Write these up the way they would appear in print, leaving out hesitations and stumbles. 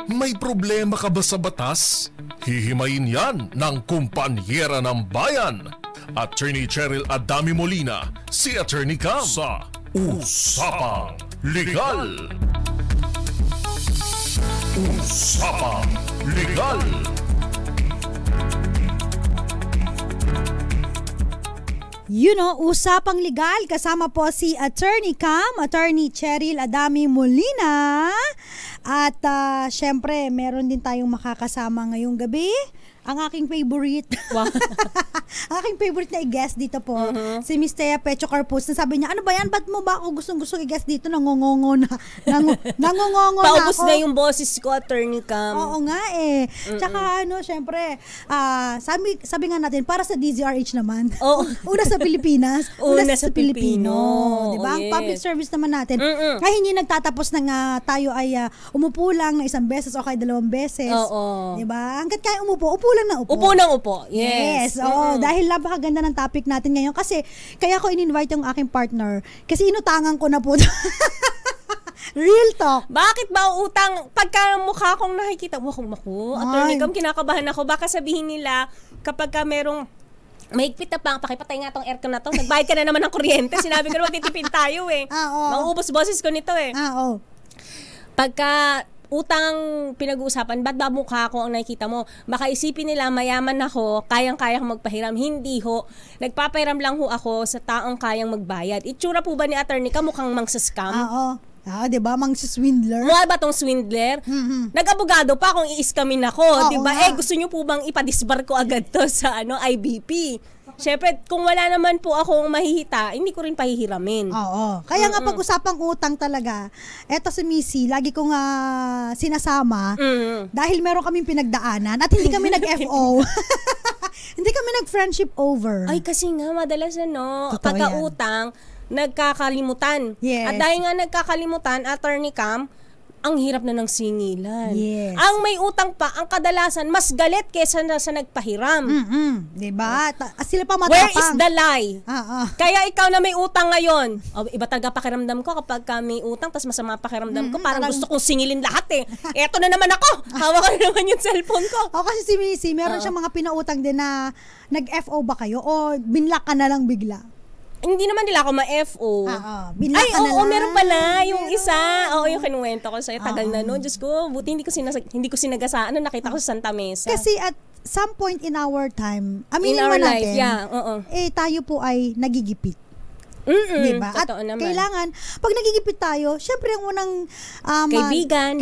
May problema ka ba sa batas? Hihimayin yan ng kumpanyera ng bayan. Attorney Cheryl Adami Molina, si Attorney Cam sa Usapang Legal. Usapang Legal. Usapang Legal. Kasama po si Attorney Cam, Attorney Cheryl Adami Molina. At syempre, meron din tayong makakasama ngayong gabi. Ang aking favorite. Wow. Aking favorite na i-guest dito po, si Miss Thea Pecho Carpus. Sabi niya, ano ba yan? Ba't mo ba ako gustong i-guest dito? Nangongongo na. Nangongongo na ako. Paubos na yung boses ko, Attorney Cam. Oo nga eh. Tsaka syempre, sabi nga natin, para sa DZRH naman. Oh. Una sa Pilipinas. Una sa Pilipino. Diba? Ang public service naman natin. Kaya hindi nagtatapos na tayo ay umupo lang na 1 beses o kaya 2 beses. Oo. Diba? Hanggat kaya upo lang na upo. Upo ng upo. Yes. Oo. Dahil napakaganda ng topic natin ngayon. Kasi, kaya ko in-invite yung aking partner. Kasi inutangan ko na po. Real talk. Bakit ba utang? Pagka mukha kong nakikita, Attorney Cam, kinakabahan ako. Baka sabihin nila, kapag ka merong mahigpit na pang, pakipatay nga tong aircon na to. Nagbayad ka na naman ng kuryente. Sinabi ko na magtitipid tayo eh. Mauubos boses ko nito eh. Pagka utang pinag-uusapan, ba't ba mukha ko ang nakikita mo? Baka isipin nila, mayaman ako, kayang-kaya akong magpahiram. Hindi ho. Nagpapahiram lang ho ako sa taong kayang magbayad. Itsura po ba ni Attorney Cam mukhang mangsa-scam? Diba? Mangsa-swindler. Mukha ba tong swindler? Nag-abogado pa kung i-scamin ako. Diba? Gusto nyo po bang ipadisbar ko agad to sa IBP? Siyempre, kung wala naman po akong mahihita, hindi ko rin pahihiramin. Kaya nga pag-usapang utang talaga, eto si Missy, lagi kong sinasama, dahil meron kaming pinagdaanan at hindi kami nag-FO. Hindi kami nag-friendship over. Ay, kasi nga, madalas pagka-utang, nagkakalimutan. Yes. At dahil nga nagkakalimutan, Attorney Cam, ang hirap na ng singilan. Yes. Ang may utang pa, ang kadalasan, mas galit kesa sa nagpahiram. Diba? Sila pa matapang. Where is the lie? Kaya ikaw na may utang ngayon. Iba talaga pakiramdam ko kapag may utang, tas masama pakiramdam ko. Parang gusto kong singilin lahat eh. Eto na naman ako. Hawak ko na naman yung cellphone ko. Kasi si Missy, meron siyang mga pinautang din na nag-FO ba kayo o binlock ka na lang bigla? Hindi naman nila ako ma-FO. Meron pala yung isa. Yung kinuwento ko sa'yo. Tagal na no. Diyos ko, buti hindi ko sinagasaan. Nakita ko sa Santa Mesa. Kasi at some point in our time, aminin naman natin, tayo po ay nagigipit. Diba? At kailangan, pag nagigipit tayo, syempre ang unang kaibigan,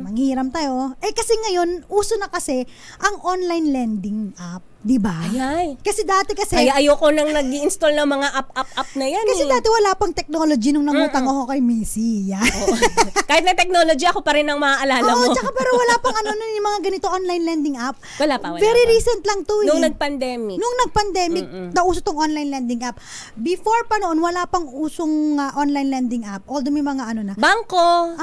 manghihiram tayo. Kasi ngayon, uso na kasi ang online lending app. Diba? Kasi dati Kaya ayoko nang nag-i-install ng mga app na yan. Kasi dati wala pang technology nung nangutang ako kay Missy. Kahit na technology, ako pa rin ang maaalala mo. Tsaka pero wala pang yung mga ganito online lending app. Wala pa. Very recent lang to Nung nag-pandemic. Nauso tong online lending app. Before pa noon, wala pang usong online lending app. Although may mga na. Bangko.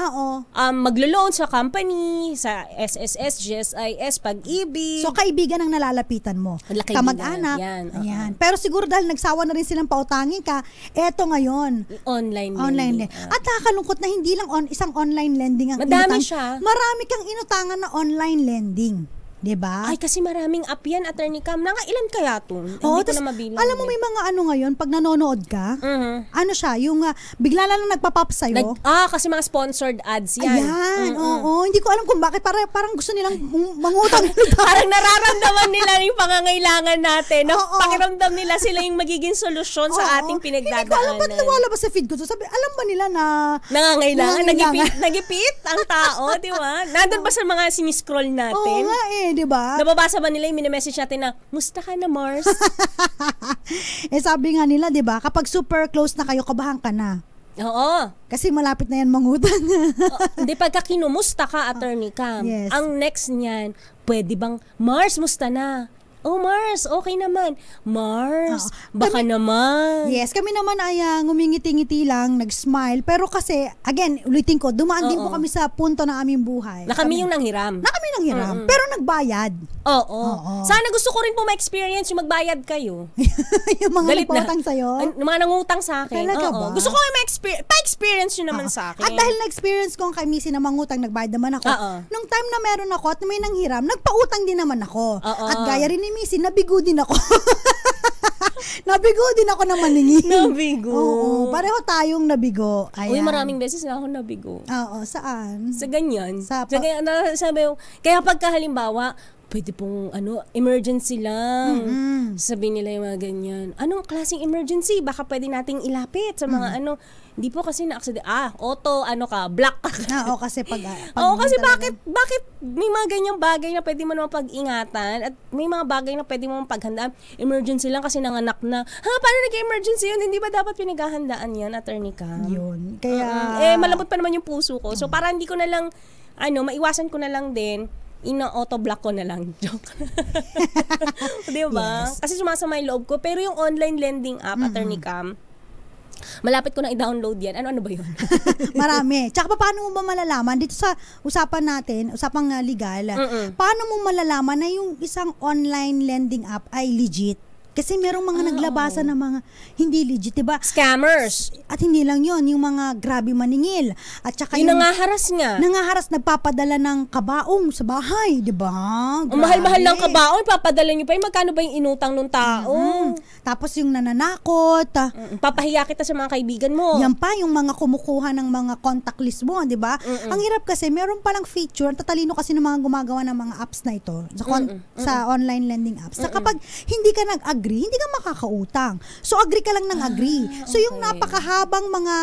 Maglo-loan sa company, sa SSS, GSIS, Pag-ibig. So, kaibigan ang nalalapitan mo. Kamag-anak. Ayan. Pero siguro dahil nagsawa na rin silang pautangin ka, eto ngayon. Online lending. At nakakalungkot na hindi lang isang online lending ang madami siya. Marami kang inutangan na online lending. Diba? Ay, kasi maraming app yan, Attorney Cam. Ilan kaya to? Hindi ko na mabilang. Alam mo, may mga ngayon, pag nanonood ka, siya, yung bigla lang nagpa-pop sa'yo. Kasi mga sponsored ads yan. Ayan, hindi ko alam kung bakit. Parang gusto nilang mangutang. Parang nararamdaman nila yung pangangailangan natin. Pakiramdam nila sila yung magiging solusyon sa ating pinagdadaanan. Hindi ko alam, ba't nawala ba sa feed ko? Sabi, alam ba nila na nangangailangan? Nagipit ang tao, di ba? Nandun ba sa mga siniscroll natin? Oo nga diba? Nababasa ba nila yung mini-message natin na, musta ka na, Mars? Sabi nga nila, diba, kapag super close na kayo, kabahan ka na. Oo. Kasi malapit na yan mangutang. Hindi, pagka kinumusta ka, Attorney Cam, ang next niyan, pwede bang, Mars, musta na? Oh, Mars, okay naman. Mars, baka naman. Yes, kami naman ay ngumingiti-ngiti lang, nag-smile. Pero kasi, again, ulitin ko, dumaan din po kami sa punto ng aming buhay. Na kami yung nanghiram. Na kami nanghiram, pero nagbayad. Oo. Sana gusto ko rin po ma-experience yung magbayad kayo. Yung mga Galit na. nagpautang sa'yo. Yung mga nangutang sa akin. Talaga Oo. ba? Gusto ko yung pa-experience nyo naman sa akin. At dahil na-experience ko ang kay Missy na mangutang, nagbayad naman ako. Nung time na meron ako at may nanghiram, nagpautang din naman ako. At gaya rin ni Missy, nabigo din ako. Nabigo din ako na maningin. Nabigo. Oo, pareho tayong nabigo. Ayan. Uy, maraming beses na ako nabigo. Oo, saan? Sa ganyan. Sa ganyan, sabi ko, kaya pagka halimbawa, pwede pong emergency lang. Sabihin nila yung mga ganyan. Anong klaseng emergency? Baka pwede nating ilapit sa mga Hindi po kasi na-accident. Black ka. Oo, kasi pag kasi bakit may mga ganyang bagay na pwede mo naman pag-ingatan at may mga bagay na pwede mo paghandaan. Emergency lang kasi nanganak na. Paano nag-emergency yun? Hindi ba dapat pinaghahandaan yan, Attorney Cam? Yun. Kaya... malambot pa naman yung puso ko. So, para hindi ko na lang, maiwasan ko na lang din, ina-auto-block ko na lang. Joke. Diba? Yes. Kasi sumasama yung loob ko. Pero yung online lending app, Attorney Cam, malapit ko na i-download yan. Ano ba yun? Marami. Tsaka paano mo ba malalaman? Dito sa usapan natin, usapang legal, paano mo malalaman na yung isang online lending app ay legit? Kasi merong mga naglabasan ng mga hindi legit, diba? Scammers. At hindi lang yon, yung mga grabe maningil. At saka yung nangaharas nga. Nangaharas, nagpapadala ng kabaong sa bahay, diba? Ang mahal-mahal ng kabaong, papadala nyo pa yung magkano ba yung inutang ng tao? Tapos yung nananakot. Papahiya kita sa mga kaibigan mo. Yan pa, yung mga kumukuha ng mga contact list mo, diba? Ang hirap kasi, meron palang feature, tatalino kasi ng mga gumagawa ng mga apps na ito, sa online lending apps. Sa kapag hindi ka nag-agree, hindi ka makakautang. So, agree ka lang ng agree. So, yung napakahabang mga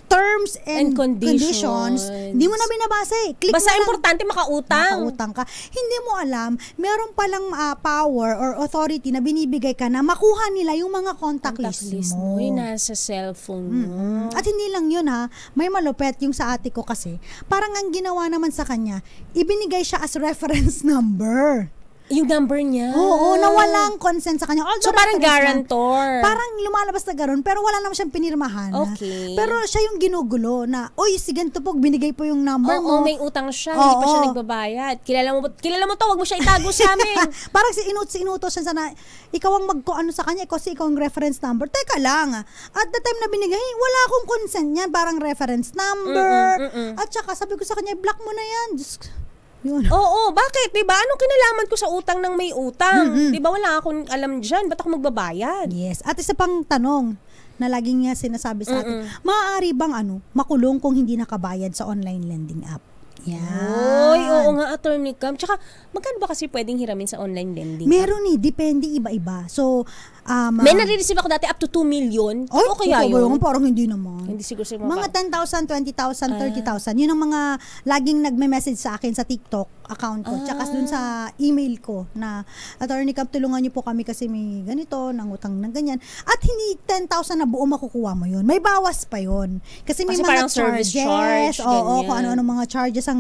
terms and conditions, hindi mo na binabasa eh. Click basta mo lang, importante makautang. Makautang ka. Hindi mo alam, meron palang power or authority na binibigay ka na makuha nila yung mga contact list mo. Yung nasa cellphone mo. At hindi lang yun may malupet yung sa ate ko kasi. Parang ang ginawa naman sa kanya, ibinigay siya as reference number. Yung number niya. Oo, na walang consent sa kanya. So, parang guarantor. Parang lumalabas na gano'n, pero wala naman siyang pinirmahan. Okay. Pero siya yung ginugulo na, oy, si ganito po, binigay po yung number mo. Oo, may utang siya, hindi pa siya nagbabayad. Kilala mo to, wag mo siya itago sa amin. Parang inutos siya sana, ikaw ang magkuano sa kanya, kasi ikaw ang reference number. Teka lang, at the time na binigay, wala akong consent niyan, parang reference number. At saka sabi ko sa kanya, block mo na yan. Just, yun. Oo, bakit? Diba? Anong kinalaman ko sa utang ng may utang? Diba wala akong alam dyan? Ba't ako magbabayad? Yes. At isa pang tanong na laging niya sinasabi sa atin, maaari bang makulong kung hindi nakabayad sa online lending app? Yan. Oy, oo nga, Attorney Cam. Tsaka, magkano ba kasi pwedeng hiramin sa online lending? Meron depende iba-iba. So, may nare-receive ako dati up to 2 million. Oh, kaya yun? Parang hindi naman. Hindi siguro sa mga 10,000, 20,000, 30,000. Yun ang mga laging nagme-message sa akin sa TikTok account ko. Tsaka dun sa email ko na, Attorney Cam, tulungan niyo po kami kasi may ganito, nangutang ng ganyan. At hindi 10,000 na buo makukuha mo yun. May bawas pa yun. Kasi may mga service charge. Oo, kung ano-ano mga charges ang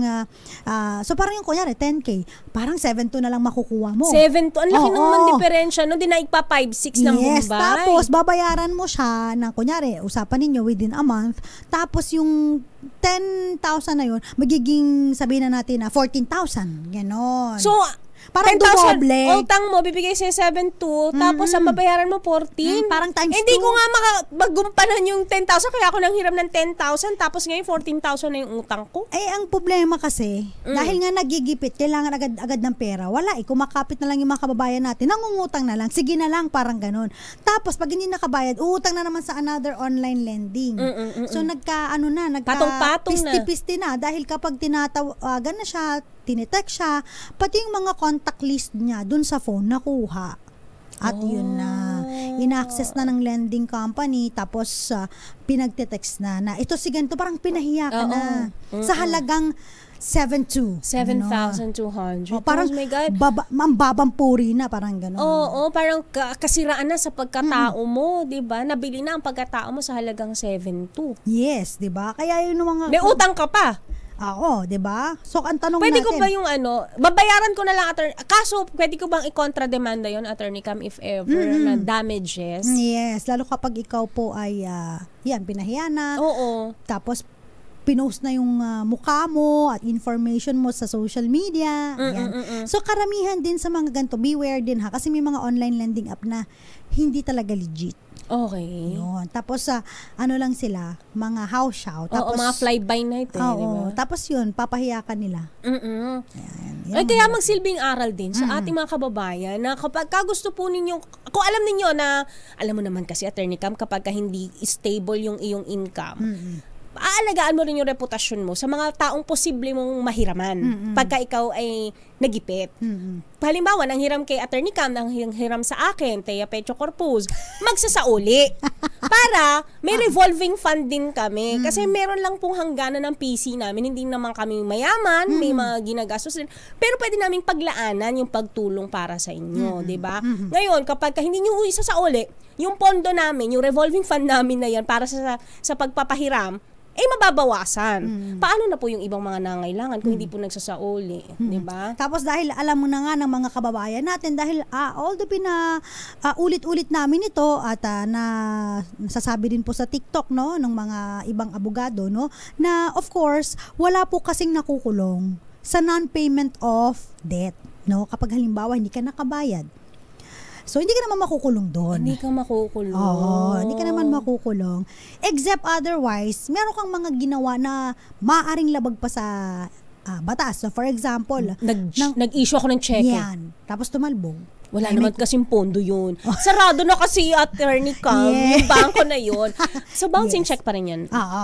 so parang yung kunyari 10K, parang 7,2 na lang makukuha mo. 7,2, ang laki naman diferensya, no? Di na ipa 5,6 ng Bombay. Yes, tapos babayaran mo siya na kunyari, usapan ninyo within a month, tapos yung 10,000 na yun, magiging sabihin na natin na 14,000. Ganon. So, parang 10,000 dumoble. utang mo, bibigay sa'yo 7,2, tapos ang babayaran mo 14. Parang times 2. Hindi ko nga magumpanan yung 10,000, kaya ako nang hiram ng 10,000, tapos ngayon 14,000 na yung utang ko. Ang problema kasi, dahil nga nagigipit, kailangan agad-agad ng pera. Wala kumakapit na lang yung mga kababayan natin, nangungutang na lang, sige na lang, parang ganun. Tapos, pag hindi nakabayad, uutang na naman sa another online lending. So, patong-patong pisti-pisti na. Dahil kapag tinatawagan na siya, tinetext siya, pati yung mga contact list niya dun sa phone nakuha. At yun na, ina-access na ng lending company, tapos pinagte-text na ito si ganito, parang pinahiya ka na. Sa halagang 7,200. 7,200. Parang, oh my God. Mambabampuri na, parang gano'n. Oo, parang kasiraan na sa pagkatao mo, di ba? Nabili na ang pagkatao mo sa halagang 7,200. Yes, di ba? Kaya yun mga... May utang ka pa. Oo, di ba? So, ang tanong pwede natin... ko ba yung babayaran ko na lang, kaso, pwede ko bang i-kontra-demanda yun, Attorney Cam, if ever, na damages? Yes, lalo kapag ikaw po ay, pinahiya na. Oo. Tapos, pinost na yung mukha mo at information mo sa social media. Yan. So karamihan din sa mga ganito, beware din ha, kasi may mga online lending app na hindi talaga legit. Okay. Yun. Tapos ano lang sila, mga house shout. Tapos mga fly-by-night di ba? Tapos yun, papahiyakan nila. Yan, yan kaya magsilbing aral din sa ating mga kababayan na kapag gusto po ninyo, kung alam ninyo na, alam mo naman kasi, Attorney Cam, kapag hindi stable yung iyong income, aalagaan mo rin yung reputasyon mo sa mga taong posible mong mahiraman pagka ikaw ay nagipit. Halimbawa, nang hiram kay Attorney Cam, nang hiram sa akin, Thea Pecho Corpus, magsasauli. Para may revolving fund din kami. Kasi meron lang pong hangganan ng PC namin. Hindi naman kami mayaman, may mga ginagastos din. Pero pwede naming paglaanan yung pagtulong para sa inyo, di ba? Ngayon, kapag hindi nyo isasauli, yung pondo namin, yung revolving fund namin na yan para sa pagpapahiram, mababawasan. Paano na po yung ibang mga nangailangan kung hindi po nagsasauli, di ba? Tapos dahil alam mo na nga ng mga kababayan natin, dahil although ulit-ulit namin ito at nasasabi din po sa TikTok no ng mga ibang abogado no na of course wala po kasing nakukulong sa non-payment of debt no kapag halimbawa hindi ka nakabayad. So, hindi ka naman makukulong doon. Hindi ka makukulong. Oo, hindi ka naman makukulong. Except otherwise, meron kang mga ginawa na maaaring labag pa sa batas. So, for example, nag-issue ako ng cheque. Yan. Tapos tumalbog. Wala naman kasing pondo yun. Sarado na kasi, Attorney Cam, yung bangko na yun. So, bouncing check pa rin yan.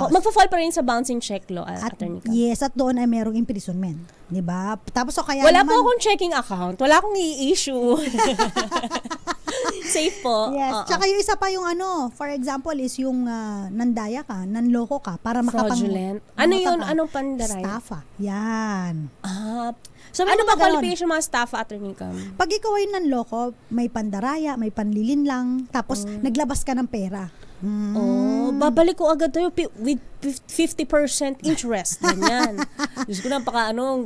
Magpa-fall pa rin sa bouncing check law, Attorney Cam. Yes, at doon ay merong imprisonment. Diba? Tapos, so kaya wala naman, po akong checking account. Wala akong i-issue. Safe po. Yes. Tsaka yung isa pa yung for example, is yung nandaya ka, nanloko ka, para fraudulent. Ano yun? Anong pandaray? Staffa. Yan. So, ano ba qualification mga staff, Attorney Cam? Pag ikaw ay nanloko, may pandaraya, may panlilin lang, tapos naglabas ka ng pera. Babalik ko agad tayo with 50% interest. Ganyan. Diyos ko na,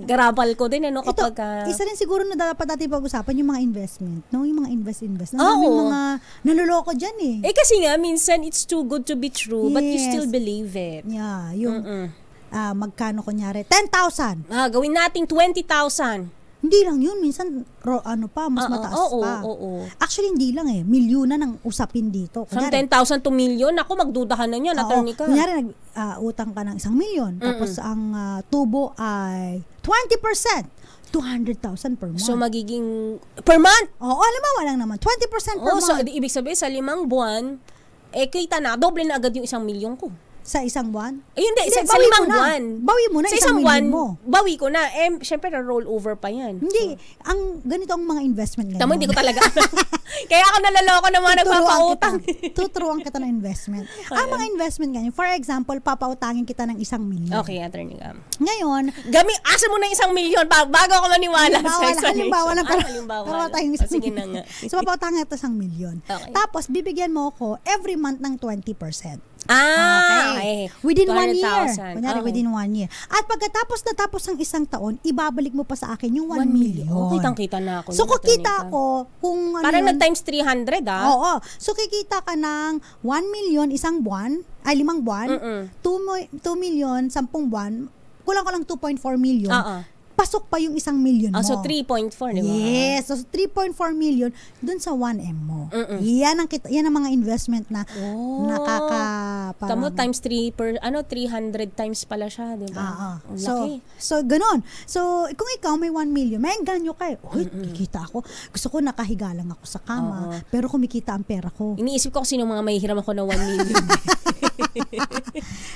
garabal ko din, kapag... Isa rin siguro na dapat natin pag-usapan yung mga investment, no? Yung mga invest. May mga naluloko dyan kasi nga, minsan it's too good to be true, but you still believe it. Yeah, yung... magkano kunyari? 10,000. Gawin nating 20,000. Hindi lang yun. Minsan, mas mataas pa. Actually, hindi lang Milyona ng usapin dito. From 10,000 to million, ako magdudahan na niyan, Attorney Cam. Kunyari, utang ka ng 1 milyon. Tapos, ang tubo ay 20%. 200,000 per month. So, magiging... Per month? Oo, alam mo, lang naman. 20% per month. So, ibig sabihin, sa 5 buwan, kita na, doble na agad yung 1 milyon ko. Sa isang buwan? Hindi, sa 5 buwan. Bawi mo na sa isang milyon mo. Bawi ko na. Siyempre, na-roll over pa yan. Hindi. Ganito ang mga investment ngayon. Tama, hindi ko talaga. Kaya ako nalaloko ng mga nagpapautang. Tuturuan kita ng investment. Ang mga investment ngayon, for example, papautangin kita ng 1 milyon. Okay, Attorney Cam. Ngayon, asa mo na 1 milyon bago ako maniwala sa explanation. Halimbawa, sige na nga. So, papautangin kita 1 milyon. Okay. Tapos, bibigyan mo ako every month ng 20%. Okay. Within 1 year. Kunyari, within 1 year. At pagkatapos ng 1 taon, ibabalik mo pa sa akin yung 1 million. Kitang-kita na ako. So, kukita ako kung parang nag-times 300, Oo. So, kikita ka ng 1 million 5 buwan, 2 million 10 buwan, kulang ko lang 2.4 million. Pasok pa yung 1 million mo. So 3.4, di ba? Yes. So 3.4 million dun sa 1M mo. Yan ang mga investment na Tamo times 3 300 times pala siya, di ba? So ganun. So kung ikaw may 1 million, may ganyo ka. Kikita ako. Gusto ko nakahiga lang ako sa kama, pero kumikita ang pera ko. Iniisip ko sino mga mahihiram ako ng 1 million.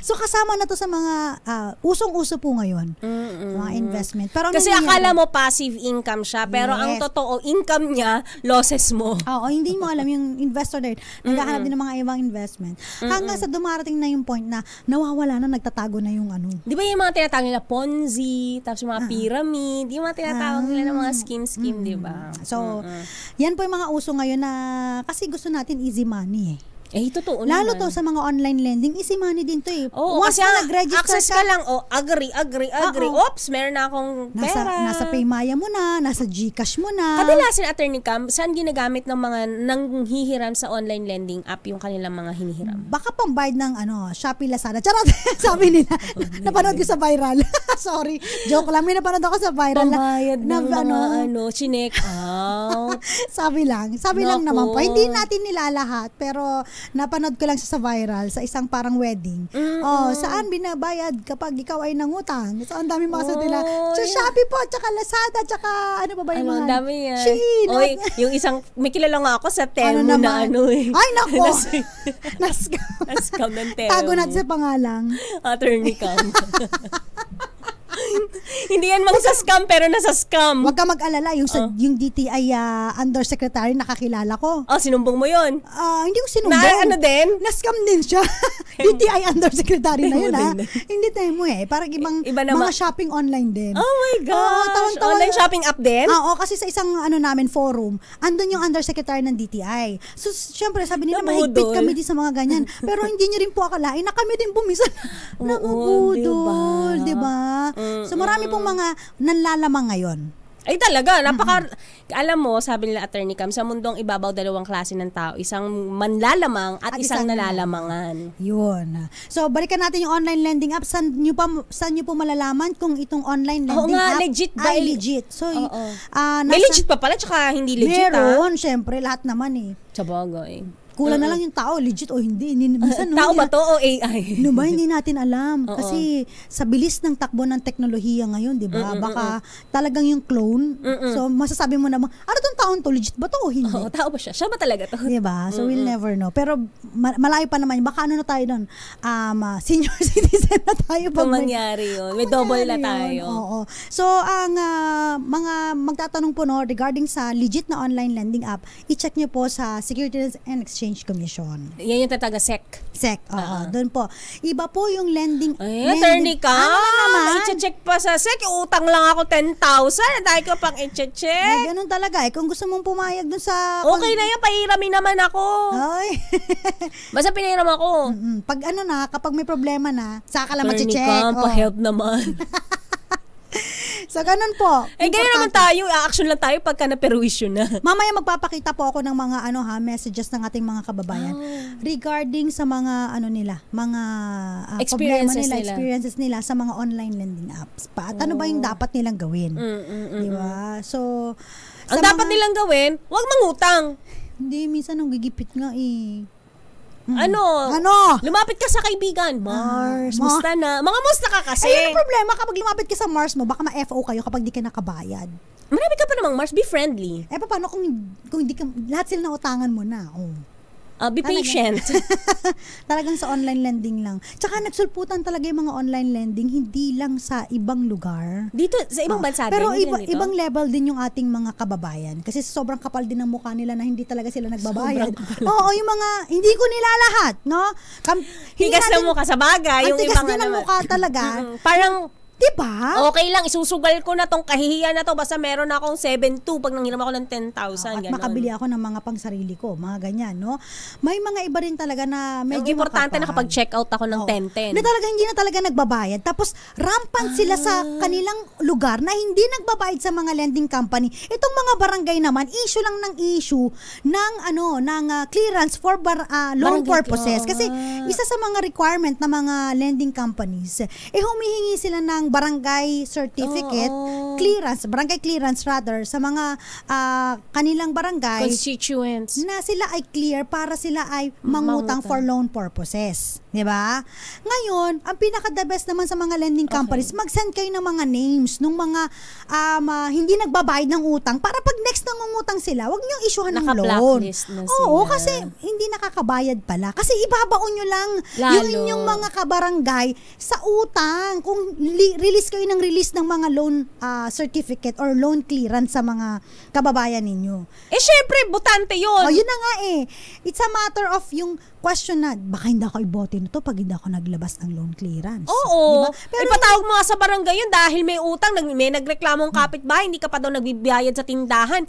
So kasama na to sa mga usong-uso po ngayon. Mga investment. Pero kasi akala mo passive income siya, pero ang totoo income niya, losses mo. Oo, hindi mo alam yung investor na naghahanap din ng mga ibang investment. Hanggang sa dumarating na yung point na nawawala na, nagtatago na yung Di ba yung mga tinatawag nila Ponzi, tapos yung mga pyramid, yung mga tinatawag nila ng mga scheme, di ba? So, yan po yung mga uso ngayon na kasi gusto natin easy money Totoo Lalo naman. to sa mga online lending, easy money din to eh. Oo, Once kasi na nag-register access ka lang, agree. Oo. Oops, meron na akong pera. Nasa Paymaya mo na, nasa GCash mo na. Kadalasan, Attorney Cam, saan ginagamit ng mga nanghihiram sa online lending app yung kanilang mga hinihiram? Baka pambayad ng Shopee, Lazada. Charot, sabi nila. Napanood ko sa viral. Sorry, joke lang. May napanood ako sa viral. Pambayad ng mga chinek out. Sabi lang naman po. Hindi natin nilalahat, pero napanood ko lang siya sa viral sa isang parang wedding. Saan binabayad kapag ikaw ay nangutang? So, ang dami mga nila. Sa Shopee po, tsaka Lazada, tsaka ano pa ba yung mga? Ang dami yan. Shein. Oy, yung isang, may kilala nga ako sa Temu na eh. Ay, nako! Nascam ng Temu. Tago natin sa pangalang. Attorney Cam. Hindi yan mang sa scam, pero nasa scam. Huwag ka mag-alala, yung DTI undersecretary nakakilala ko. Sinumbong mo yun? Hindi ko sinumbong. Ano din? Na-scam din siya. DTI undersecretary na yun, ha? Hindi tayo mo parang Iba naman. mga shopping online din. Oh my gosh. Online shopping app din? Oo, kasi sa isang namin forum, andun yung undersecretary ng DTI. So, syempre, sabi nila, mahigpit kami din sa mga ganyan. Pero hindi nyo rin po akalain na kami din bumisan. Nabudol, di ba? So, marami pong mga nanlalamang ngayon. Ay talaga, alam mo, sabi nila Attorney Cam, sa mundong ibabaw dalawang klase ng tao, isang manlalamang at isang nalalamangan. Yun. So, balikan natin yung online lending app. Saan nyo po malalaman kung itong online lending app legit ay legit? So, may legit pa pala, tsaka hindi legit meron, syempre, lahat naman eh. Sabagay. Kulang na lang yung tao, legit o hindi. Minsan, tao ba to o AI? Hindi natin alam. Kasi sa bilis ng takbo ng teknolohiya ngayon, di ba? Baka talagang yung clone. So, masasabi mo naman, ano tong taon to? Legit ba to o hindi? Tao ba siya? Siya ba talaga to? Di ba? So, we'll never know. Pero malayo pa naman. Baka na tayo doon? Senior citizen na tayo. Kung mangyari yun. May double na tayo. Oo. So, ang mga magtatanong po regarding sa legit na online lending app, i-check nyo po sa Securities and Exchange Commission. Yan yung tataga SEC. SEC, doon po. Iba po yung lending. Attorney Cam, i-check pa sa SEC. Utang lang ako 10,000. Dahil ko pang i-check. Ganun talaga. Kung gusto mong pumayag dun sa... Okay na yan, pahiramin naman ako. Ay. Basta pinahiram ako. Pag kapag may problema na, saka lang Attorney mag-check. Cam, pa-help naman. So, ganun po. Ganyan naman tayo. A-action lang tayo pagka na-perwisyo na. Mamaya magpapakita po ako ng mga messages ng ating mga kababayan regarding sa mga mga experiences nila sa mga online lending apps. At ano ba yung dapat nilang gawin? Di ba? So, ang dapat nilang gawin, huwag mangutang. Hindi, minsan ang gigipit nga eh. Ano? Lumapit ka sa kaibigan. Mars, musta na? Mga musta ka kasi. Ay, yung problema kapag lumapit ka sa Mars mo, baka ma-FO kayo kapag di ka nakabayad. Marami ka pa namang Mars, be friendly. Paano kung hindi ka, lahat sila na utangan mo na? Be patient. Talagang sa online lending lang. Tsaka nagsulputan talaga yung mga online lending, hindi lang sa ibang lugar. Dito, sa ibang bansa din. Pero ibang level din yung ating mga kababayan. Kasi sobrang kapal din ng mukha nila na hindi talaga sila nagbabayad. Oo, yung mga, hindi ko nilalahat, no? Tigas ng mukha sa bagay. Yung tigas ibang din ng mukha talaga. Parang, diba? Okay lang, isusugal ko na tong kahihiyan na to. Basta meron akong 7.2 pag nanghiram ako ng 10,000. At makabili ako ng mga pangsarili ko. Mga ganyan, no? May mga iba rin talaga na medyo importante na kapag check out ako ng 10-10. Na talaga hindi na talaga nagbabayad. Tapos rampant sila sa kanilang lugar na hindi nagbabayad sa mga lending company. Itong mga barangay naman, issue lang ng issue ng clearance for loan purposes. Kasi isa sa mga requirement ng mga lending companies, humihingi sila ng barangay certificate, barangay clearance rather, sa mga kanilang barangay constituents na sila ay clear para sila ay mangutang for loan purposes. Diba? Ngayon, ang pinaka-the best naman sa mga lending companies, mag-send kayo ng mga names nung mga hindi nagbabayad ng utang para pag next nangungutang sila, wag niyong isyuhan ng loan. Naka-blacklist na sila. Oo, kasi hindi nakakabayad pala. Kasi ibabaon nyo lang yung inyong mga kabarangay sa utang. Kung release kayo ng mga loan certificate or loan clearance sa mga kababayan ninyo. Syempre, butante yun. Yun na nga eh. It's a matter of yung question na, baka hindi ako ibote nito pag hindi ako naglabas ng loan clearance. Oo. Diba? Pero ipatawag mo nga sa barangay yun dahil may utang, may nagreklamong kapitbahay, hindi ka pa daw nagbibayad sa tindahan.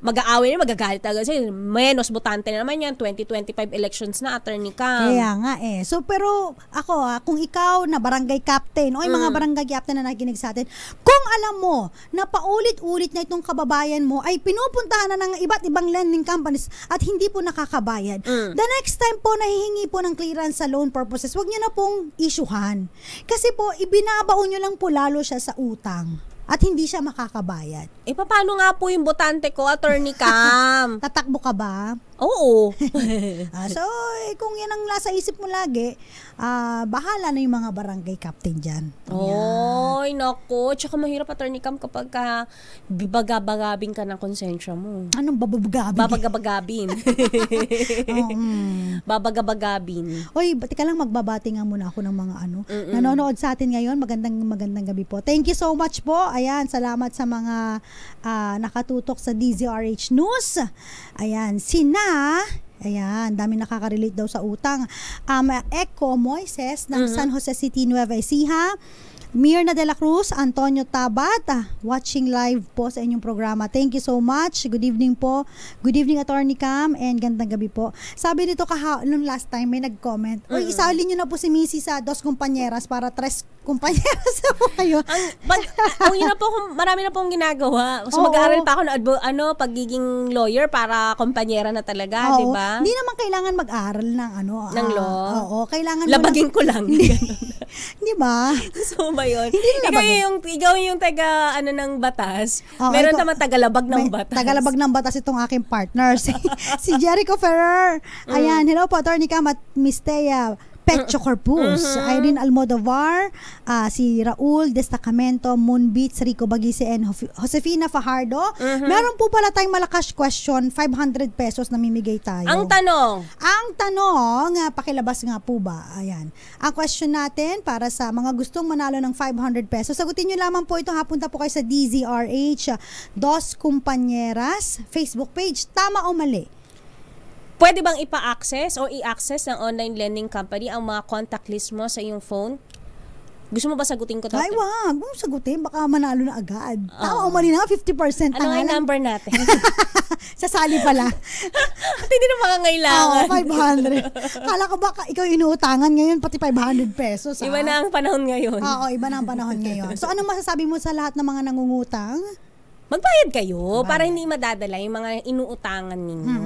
Mag-aaway na, magagalit talaga sa'yo. Menos botante na naman yan, 2025 elections na, Attorney Cam. Kaya nga So, pero ako kung ikaw na barangay captain o yung mga barangay captain na nakikinig sa atin, kung alam mo na paulit-ulit na itong kababayan mo ay pinupuntahan na ng iba't ibang lending companies at hindi po nakakabayad, the next time po nahihingi po ng clearance sa loan purposes, wag niyo na pong isyuhan. Kasi po, ibinabaon niyo lang po lalo siya sa utang at hindi siya makakabayad. Paano nga po yung botante ko, Attorney Cam? Tatakbo ka ba? Oo. So, kung yan ang nasa isip mo lagi, bahala na yung mga barangay captain dyan. Oy, nako. Tsaka mahirap, Attorney Cam, kapag babagabagabing ka ng konsensya mo. Anong babagabing? Babagabagabin. Babagabagabin. Oy, teka lang, magbabati nga muna ako ng mga nanonood sa atin ngayon. Magandang gabi po. Thank you so much po. Ayan, salamat sa mga nakatutok sa DZRH News. Ayan, ayan, dami nakaka-relate daw sa utang. Echo Moises ng San Jose City, Nueva Ecija. Mirna de la Cruz, Antonio Tabat, watching live po sa inyong programa. Thank you so much. Good evening po. Good evening, Attorney Cam, and gandang gabi po. Sabi dito nung last time, may nag-comment, Uy, isali nyo na po si Missy sa Dos Compañeras para 3 Compañeras na po kayo. Marami na pong ginagawa. So, mag-aaral pa ako na pagiging lawyer para kumpanyera na talaga, di ba? Hindi naman kailangan mag-aaral ng ng law? Oo, kailangan labagin ko lang. Di ba? So ba yun? Ikaw yung taga ng batas. Meron naman tagalabag ng batas. Tagalabag ng batas itong aking partner. Si Jericho Ferrer. Ayan, hello po, Attorney Cam at Miss Thea Pecho Corpus, Irene Almodovar, si Raul Destacamento, Moonbeats, Rico Bagise, and Josefina Fajardo. Meron po pala tayong malakas question, 500 pesos na mimigay tayo. Ang tanong, pakilabas nga po ba? Ayan. Ang question natin para sa mga gustong manalo ng 500 pesos, sagutin nyo lamang po ito, hapunta po kayo sa DZRH Dos Compañeras Facebook page. Tama o mali? Pwede bang ipa-access o i-access ng online lending company ang mga contact list mo sa iyong phone? Gusto mo ba sagutin ko to? Ay, wag. Huwag mo sagutin. Baka manalo na agad. Tama o mali na, 50%. Ano ang number natin? Sasali pala. At hindi na makangailangan. 500. Kala ko baka ikaw inuutangan ngayon, pati 500 pesos. Iba na ang panahon ngayon. Iba na ang panahon ngayon. So, anong masasabi mo sa lahat ng mga nangungutang? Magbayad kayo para hindi madadala yung mga inuutangan ninyo.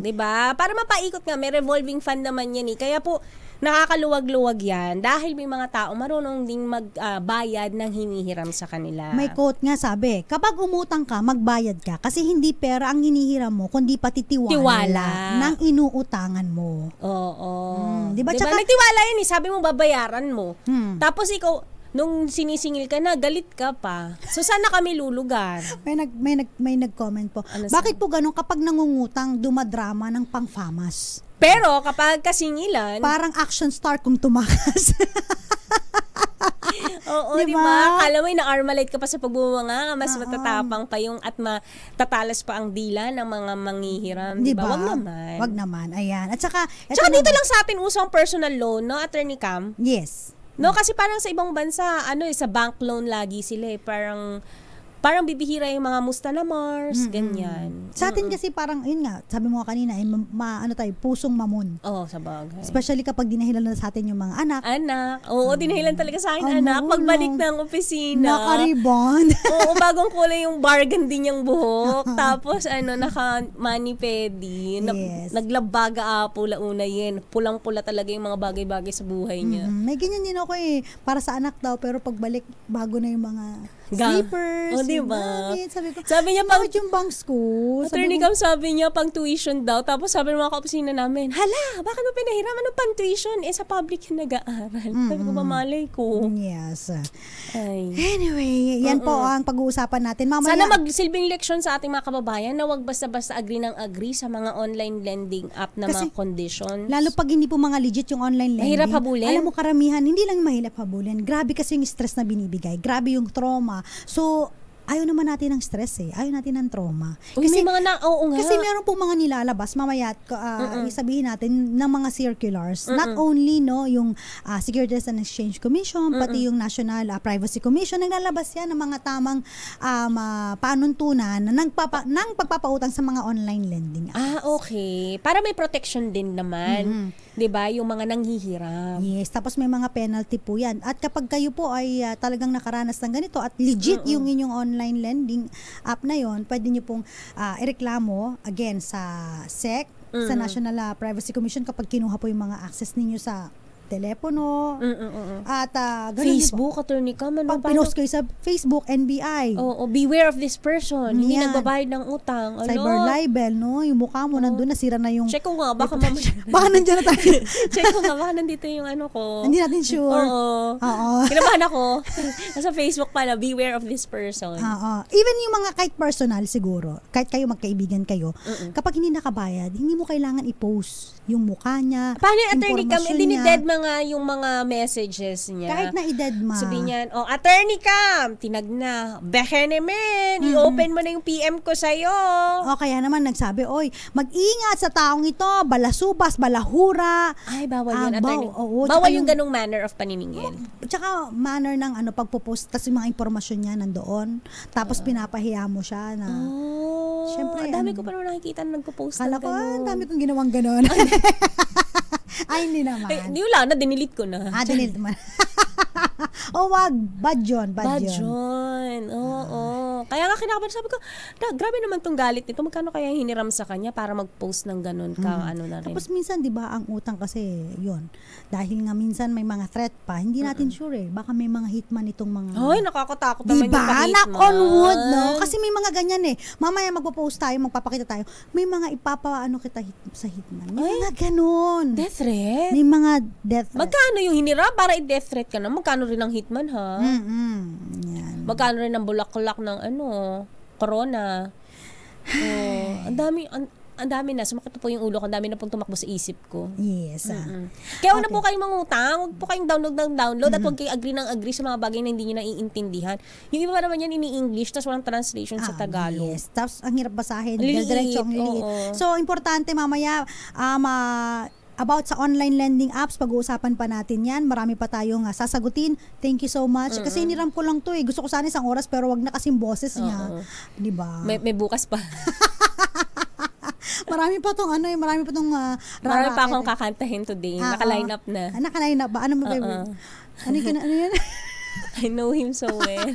'Di ba? Para mapaikot nga, may revolving fund naman yan Kaya po nakakaluwag-luwag yan dahil may mga tao marunong ding magbayad ng hinihiram sa kanila. May quote nga sabi, kapag umutang ka, magbayad ka kasi hindi pera ang hinihiram mo kundi pati tiwala ng inuutangan mo. Oo. Diba? Diba? Nagtiwala yan Sabi mo babayaran mo. Tapos ikaw nung sinisingil ka na, galit ka pa. So, sana kami lulugar. May nag-comment po. Bakit po ganun kapag nangungutang, dumadrama ng pang-famas? Pero, kapag kasingilan... Parang action star kung tumakas. Oo, diba? Kala mo na-armalite ka pa sa pagbumanga, mas matatapang pa yung at matatalas pa ang dila ng mga manghihiram. Diba? Wag naman. Ayan. At saka dito lang sa atin usang personal loan, no, Attorney Cam? Yes. No, kasi parang sa ibang bansa, sa bank loan lagi sila Parang bibihira yung mga musta na Mars, ganyan. Sa atin kasi parang, yun nga, sabi mo kanina, pusong mamon. Sa bagay. Especially kapag dinahilan na sa atin yung mga anak. Oo, dinahilan talaga sa akin, anak. Pagbalik ng opisina. Naka-ribbon. Oo, bagong kulay yung bargain din yung buhok. Tapos, naka-mani pedi. Yes. Naglabaga pula una yun. Pulang-pula talaga yung mga bagay-bagay sa buhay niya. May ganyan din ako para sa anak daw, pero pagbalik, bago na yung mga sleepers. Diba? Sabi niya pang yung banks ko. Attorney Cam, sabi niya pang tuition daw. Tapos sabi ng mga kaopisina namin, hala, bakit mo pinahiram? Ano pang tuition? Sa public yung nag-aaral. Sabi ko, malay ko. Yes. Ay. Anyway, yan po ang pag-uusapan natin. Mamaya, sana magsilbing leksyon sa ating mga kababayan na wag basta-basta agree sa mga online lending app na mga conditions. Lalo pag hindi po mga legit yung online lending. Mahirap habulin. Alam mo, karamihan, hindi lang mahirap habulin. Grabe kasi yung stress na binibigay. Grabe yung trauma. So, ayaw naman natin ng stress eh. Ayaw natin ng trauma. Uy, may mga oo nga. Kasi meron pong mga nilalabas, mamaya isabihin natin ng mga circulars. Not only yung Securities and Exchange Commission, pati yung National Privacy Commission, naglalabas yan ng mga tamang panuntunan ng pagpapautang sa mga online lending apps. Okay. Para may protection din naman. 'Di ba? Yung mga nanghihiram. Yes, tapos may mga penalty po yan. At kapag kayo po ay talagang nakaranas ng ganito at legit yung inyong online lending app na yon, pwede nyo pong ireklamo again sa SEC, sa National Privacy Commission kapag kinuha po yung mga access ninyo sa telepono. At Facebook, attorney ka man. pag pinost kayo sa Facebook, NBI. Oo, beware of this person. Hindi nagbabayad ng utang. Cyber libel, no? Yung mukha mo nandun, nasira na yung... Check ko nga, baka baka nandiyan na tayo. Check ko nga, baka nandito yung ano ko. Hindi natin sure. Oo. Kinabahan ako. Nasa Facebook pala, beware of this person. Oo. Even yung mga kahit personal siguro, kahit kayo magkaibigan kayo, kapag hindi nakabayad, hindi mo kailangan i-post yung mukha niya, paano yung attorney Cam? impormasyon Dinided niya. yung mga messages niya. Kahit na i-deadma. Sabihin niyan, attorney Cam, tinag na. Behenemen, i-open mo na yung PM ko sa'yo. O kaya naman nagsabi, oy, mag-ingat sa taong ito, balasubas, balahura. Ay, bawal yan, attorney. Oo, bawal yung ganung manner of paniningil. Tsaka manner ng pagpo-post, tas yung mga impormasyon niya nandoon. Tapos pinapahiya mo siya na... Siyempre, ang dami ko pa naman nakikita na nagpo-post ng kala ko, ganun. ang dami kong ginawang ganon. Ay, hindi naman. Ay, di wala na, dinilit ko na. Dinilit mo na. Wag. Bad yun. Oo. Kaya nga kinakabahan, sabi ko, grabe naman tong galit nito. Magkano kaya hiniram sa kanya para mag-post ng ganun ano na rin. Tapos minsan, di ba, ang utang kasi, yun. Dahil nga minsan may mga threat pa, hindi natin sure eh. Baka may mga hitman itong mga... Ay, nakakatakot naman yung diba? pa-hitman. Knock on wood, no? Kasi may mga ganyan eh. Mamaya magpo-post tayo, magpapakita tayo. May mga kita sa hitman. May mga ganun. Death threat? May mga death threat. Magkano yung hiniram para i-death threat ka na? Magkano rin ang hitman, ha? Yan. Magkano rin ang bulaklak ng corona? Ang dami na. Sumakit po yung ulo ko. Ang dami na pong tumakbo sa isip ko. Yes. Kaya huwag na po kayong mangutang. Huwag po kayong download at huwag kayong agree sa mga bagay na hindi nyo naiintindihan. Yung iba naman yan ini-English tapos walang translation sa Tagalog. Yes. Tapos ang hirap basahin. Liliit. Diretso ang liliit. So, importante mamaya about sa online lending apps, pag-uusapan pa natin yan. Marami pa tayong sasagutin. Thank you so much. Kasi hiniram ko lang to eh. Gusto ko sana isang oras pero wag na kasing boses niya. Diba? May bukas pa. Marami pa tong marami pa akong kakantahin today. Naka-line up na. Naka-line up ba? Ano mo favorite? Ano yan? I know him so well.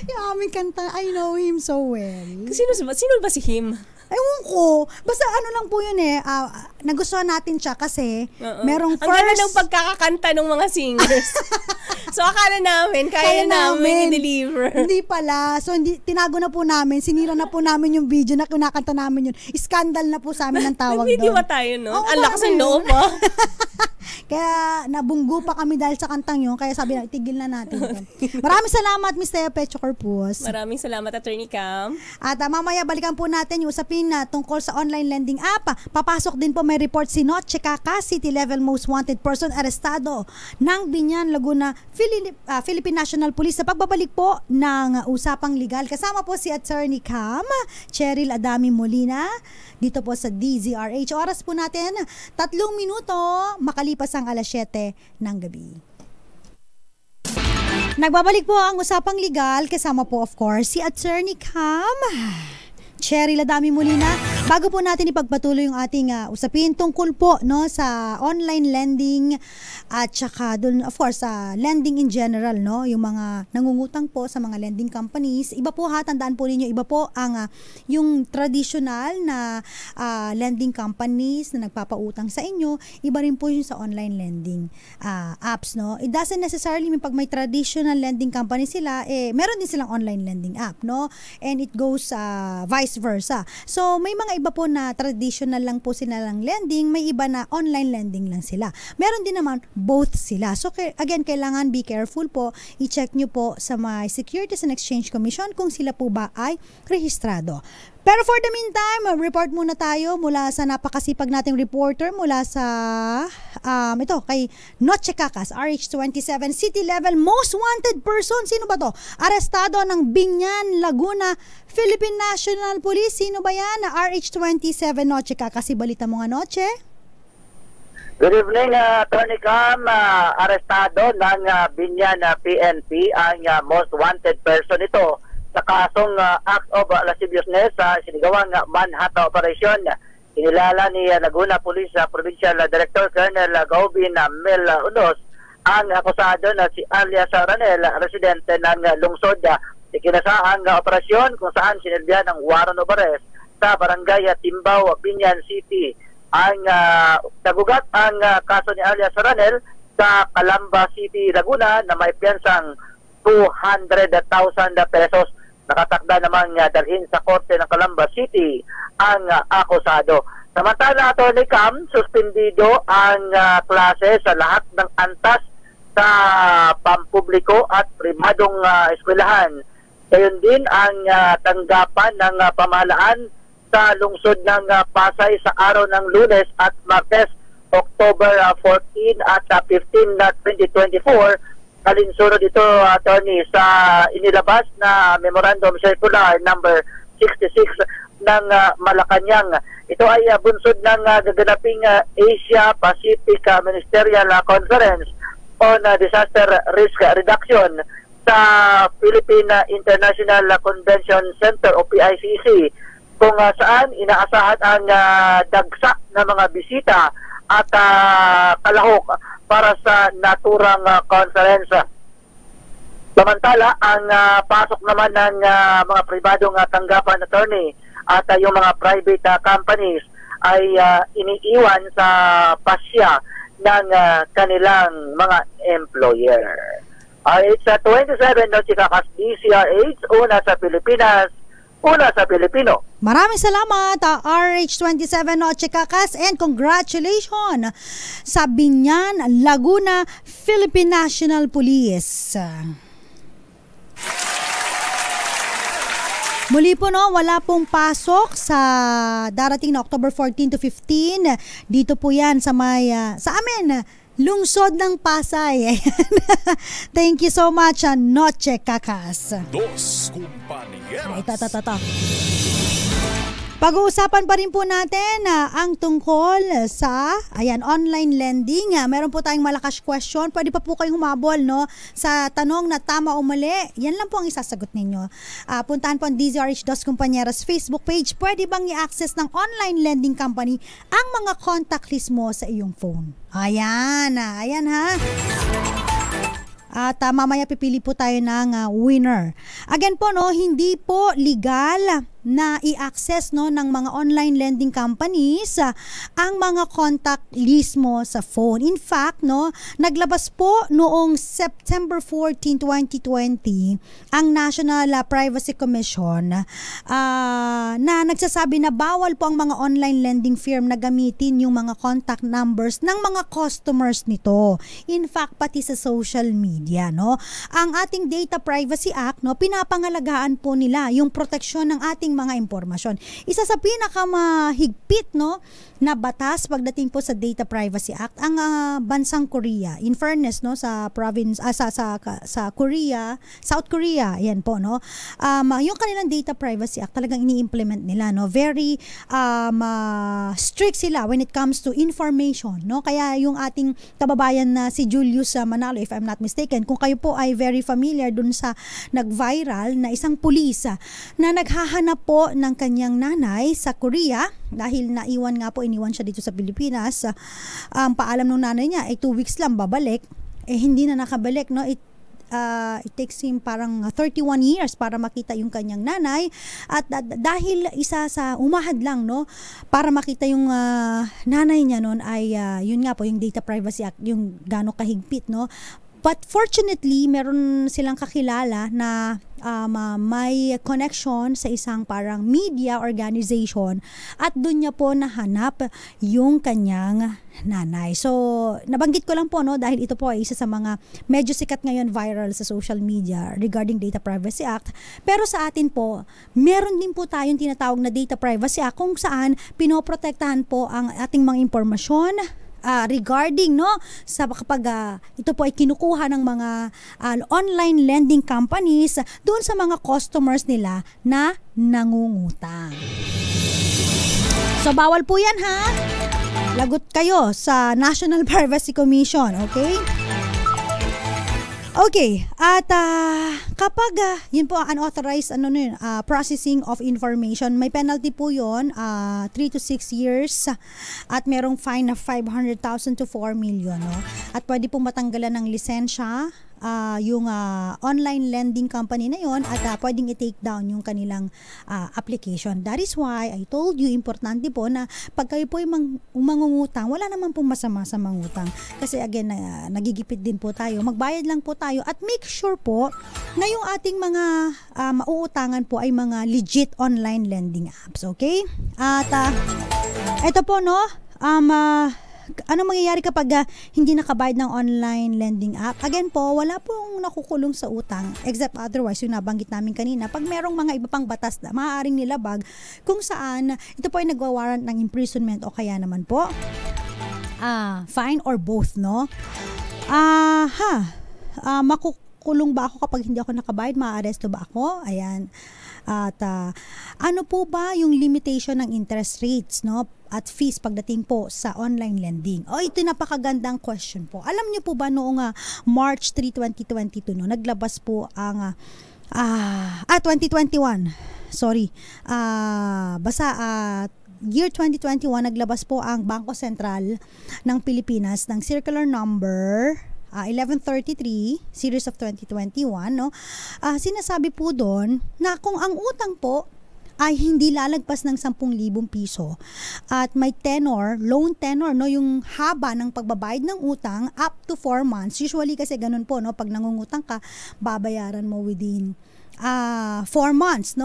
Yung aming kanta, I know him so well. Sino ba si him? Ewan ko. Basta lang po yun eh. Nagustuhan natin siya kasi merong first... Ang ganda ng pagkakakanta ng mga singers. So, akala namin, kaya namin i-deliver. Hindi pala. So, tinago na po namin. Sinira na po namin yung video na kinakanta namin yun. Scandal na po sa amin ang tawag doon. Nag-video ba tayo, no? Oo, ang lakas ng loob, ha? Kaya nabunggo pa kami dahil sa kantang yun. Kaya sabi na, itigil na natin. Maraming salamat, Mr. Pecho Corpus. Maraming salamat, Attorney Cam. At mamaya balikan po natin yung usapin na tungkol sa online lending app. Papasok din po may report si Noche Caca, City Level Most Wanted Person Arestado ng Binyan, Laguna, Philippine National Police sa pagbabalik po ng usapang legal. Kasama po si Attorney Cam, Cheryl Adami Molina, dito po sa DZRH. Oras po natin, 3 minuto, makalipas ang alas 7 ng gabi. Nagbabalik po ang usapang legal, kasama po of course si Attorney Cam, Cheryl Adami Molina. Bago po natin ipagpatuloy yung ating usapin tungkol po sa online lending at saka dun of course sa lending in general, yung mga nangungutang po sa mga lending companies. Iba po tandaan po ninyo, iba po ang yung traditional na lending companies na nagpapautang sa inyo, iba rin po yung sa online lending apps, It doesn't necessarily mean pag may traditional lending company sila, meron din silang online lending app, And it goes vice versa. So may mga mga iba po na traditional lang po sila lang lending, may iba na online lending lang sila. Meron din naman both sila. So again, kailangan be careful po. I-check nyo po sa my Securities and Exchange Commission kung sila po ba ay rehistrado. Pero for the meantime, report muna tayo mula sa napakasipag nating reporter mula sa ito kay Noche Cacas, RH27 City Level Most Wanted Person. Sino ba to? Arestado ng Binyan, Laguna, Philippine National Police. Sino ba yan? RH27 Noche Cacas. Ibalita mo nga, Noche. Good evening, Attorney Cam. Arestado ng Binyan PNP ang most wanted person ito sa kasong act of lasciviousness sa sinigawang manhunt operation. Inilala ni Laguna Police Provincial Director Colonel Gaubin Mel Unos ang akusado na si alias Ranel, residente ng lungsod. Ikinasahang operasyon kung saan sinilbihan ng warrant of arrest sa barangay Timbao, Binyan City. Ang nagugat ang kaso ni alias Ranel sa Calamba City, Laguna na may piyansang 200,000 pesos. Nakatakda namang dalhin sa korte ng Calamba City ang akusado. Samantala, Attorney Cam, suspendido ang klase sa lahat ng antas sa pampubliko at pribadong eskwelahan. Gayon din ang tanggapan ng pamahalaan sa lungsod ng Pasay sa araw ng Lunes at Martes, October 14 at 15 na 2024. Kalinsunod dito, Attorney, sa inilabas na Memorandum Circular number 66 ng Malacanang. Ito ay bunsod ng gaganaping Asia-Pacific Ministerial Conference on Disaster Risk Reduction sa Philippine International Convention Center o PICC, kung saan inaasahan ang dagsa na mga bisita at kalahok para sa naturang conference. Samantala, ang pasok naman ng mga pribadong tanggapan, Attorney, at yung mga private companies ay iniiwan sa pasya ng kanilang mga employer. It's 27 Noche Cacas, DCRH, una sa Pilipinas, una sa Pilipino. Maraming salamat, RH27 Noche Cacas, and congratulations sa Binyan, Laguna, Philippine National Police. Muli po, no, wala pong pasok sa darating na October 14 to 15. Dito po yan sa may, sa amin, lungsod ng Pasay. Thank you so much, Noche Cacas. Dos Compañeras. Ito. Pag-uusapan pa rin po natin ang tungkol sa online lending. Meron po tayong malakas question. Pwede pa po kayong humabol, no, sa tanong na tama o mali. Yan lang po ang isasagot ninyo. Puntahan po ang DZRH Dos Compañeras Facebook page. Pwede bang i-access ng online lending company ang mga contact list mo sa iyong phone? Ayan ha. At mamaya pipili po tayo ng winner. Again po, no, hindi po legal na i-access, no, ng mga online lending companies ang mga contact list mo sa phone. In fact, no, naglabas po noong September 14, 2020 ang National Privacy Commission na nagsasabi na bawal po ang mga online lending firm na gamitin yung mga contact numbers ng mga customers nito. In fact, pati sa social media, no. Ang ating Data Privacy Act, no, pinapangalagaan po nila yung proteksyon ng ating mga impormasyon. Isa sa pinakamahigpit, no, na batas pagdating po sa Data Privacy Act ang bansang Korea. In fairness, no, sa province sa Korea, South Korea, yan po, no. Yung kanilang Data Privacy Act talagang ini-implement nila, no. Very strict sila when it comes to information, no. Kaya yung ating kababayan na si Julius Manalo, if I'm not mistaken, kung kayo po ay very familiar dun sa nag-viral na isang pulis na naghahanap po ng kanyang nanay sa Korea dahil iniwan siya dito sa Pilipinas. Paalam ng nanay niya ay 2 weeks lang babalik, hindi na nakabalik, no. It takes him parang 31 years para makita yung kanyang nanay, at dahil isa sa umahad lang, no, para makita yung nanay niya noon ay yun nga po yung Data Privacy Act, yung gaano kahigpit, no. But fortunately, meron silang kakilala na may connection sa isang parang media organization at doon niya po nahanap yung kanyang nanay. So, nabanggit ko lang po dahil ito po ay isa sa mga medyo sikat ngayon viral sa social media regarding Data Privacy Act. Pero sa atin po, meron din po tayong tinatawag na Data Privacy Act kung saan pinoprotektahan po ang ating mga impormasyon regarding sa kapag ito po ay kinukuha ng mga online lending companies doon sa mga customers nila na nangungutang. So bawal po yan ha. Lagot kayo sa National Privacy Commission, okay? Okay, at kapag yun po unauthorized processing of information, may penalty po yun, 3 to 6 years at merong fine na 500,000 to 4 million. At pwede pong matanggalan ng lisensya yung online lending company na yon at pwedeng i-take down yung kanilang application. That is why I told you, importante po na pag kayo po yung mangungutang, wala naman pong masama sa mangutang. Kasi again, nagigipit din po tayo. Magbayad lang po tayo at make sure po na yung ating mga mauutangan po ay mga legit online lending apps. Okay? At ito po ano mangyayari kapag hindi nakabayad ng online lending app? Again po, wala pong nakukulong sa utang except otherwise yung nabanggit namin kanina. Pag merong mga iba pang batas na maaaring nilabag kung saan ito po ay nagwa-warrant ng imprisonment o kaya naman po fine or both, makukulong ba ako kapag hindi ako nakabayad? Maaresto ba ako? Ayan. At ano po ba yung limitation ng interest rates at fees pagdating po sa online lending? Ito napakagandang question po. Alam niyo po ba noong March 3, 2022 naglabas po ang 2021. Sorry. Year 2021 naglabas po ang Bangko Sentral ng Pilipinas ng circular number 1133 series of 2021, sinasabi po doon na kung ang utang po ay hindi lalagpas ng 10,000 piso at may tenor, loan tenor, yung haba ng pagbabayad ng utang up to 4 months. Usually kasi ganun po, pag nangungutang ka, babayaran mo within 4 months,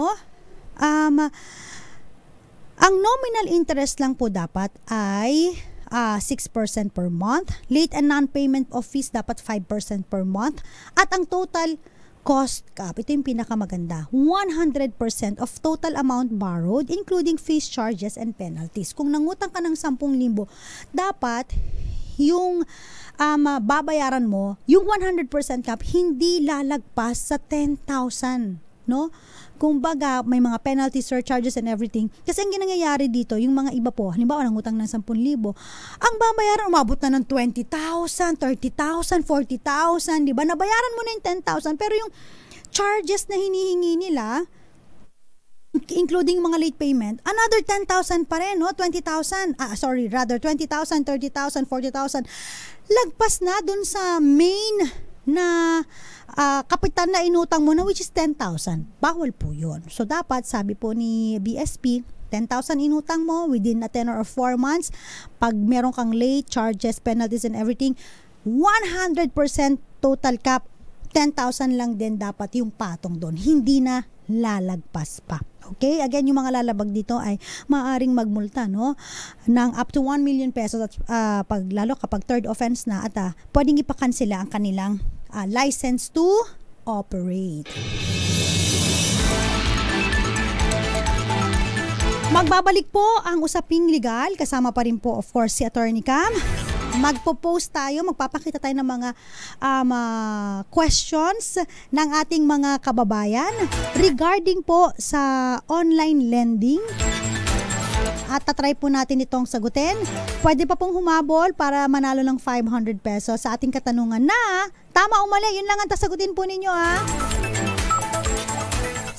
ang nominal interest lang po dapat ay 6% per month. Late and non-payment of fees dapat 5% per month. At ang total cost cap, ito yung pinakamaganda, 100% of total amount borrowed including fees, charges, and penalties. Kung nangutang ka ng 10,000, dapat yung babayaran mo, yung 100% cap, hindi lalagpas sa 10,000. Kumbaga, may mga penalty, surcharges, and everything. Kasi ang ginangyayari dito, yung mga iba po, halimbawa, nangutang ng 10,000, ang babayaran, umabot na ng 20,000, 30,000, 40,000, di ba? Nabayaran mo na yung 10,000, pero yung charges na hinihingi nila, including mga late payment, another 10,000 pa rin, 20,000, 20,000, 30,000, 40,000, lagpas na dun sa main na kapital na inutang mo na, which is 10,000. Bawal po yun. So dapat, sabi po ni BSP, 10,000 inutang mo within a tenor of 4 months. Pag meron kang late, charges, penalties, and everything, 100% total cap, 10,000 lang din dapat yung patong doon. Hindi na lalagpas pa. Okay? Again, yung mga lalabag dito ay maaaring magmulta, ng up to 1 million pesos at lalo kapag third offense na at pwedeng ipakansela ang kanilang license to operate. Magbabalik po ang usaping legal. Kasama pa rin po, of course, si Attorney Cam. Magpo-post tayo, magpapakita tayo ng mga questions ng ating mga kababayan regarding po sa online lending. At tatry po natin itong sagutin. Pwede pa pong humabol para manalo ng 500 pesos sa ating katanungan na tama o mali. Yun lang ang sagutin po ninyo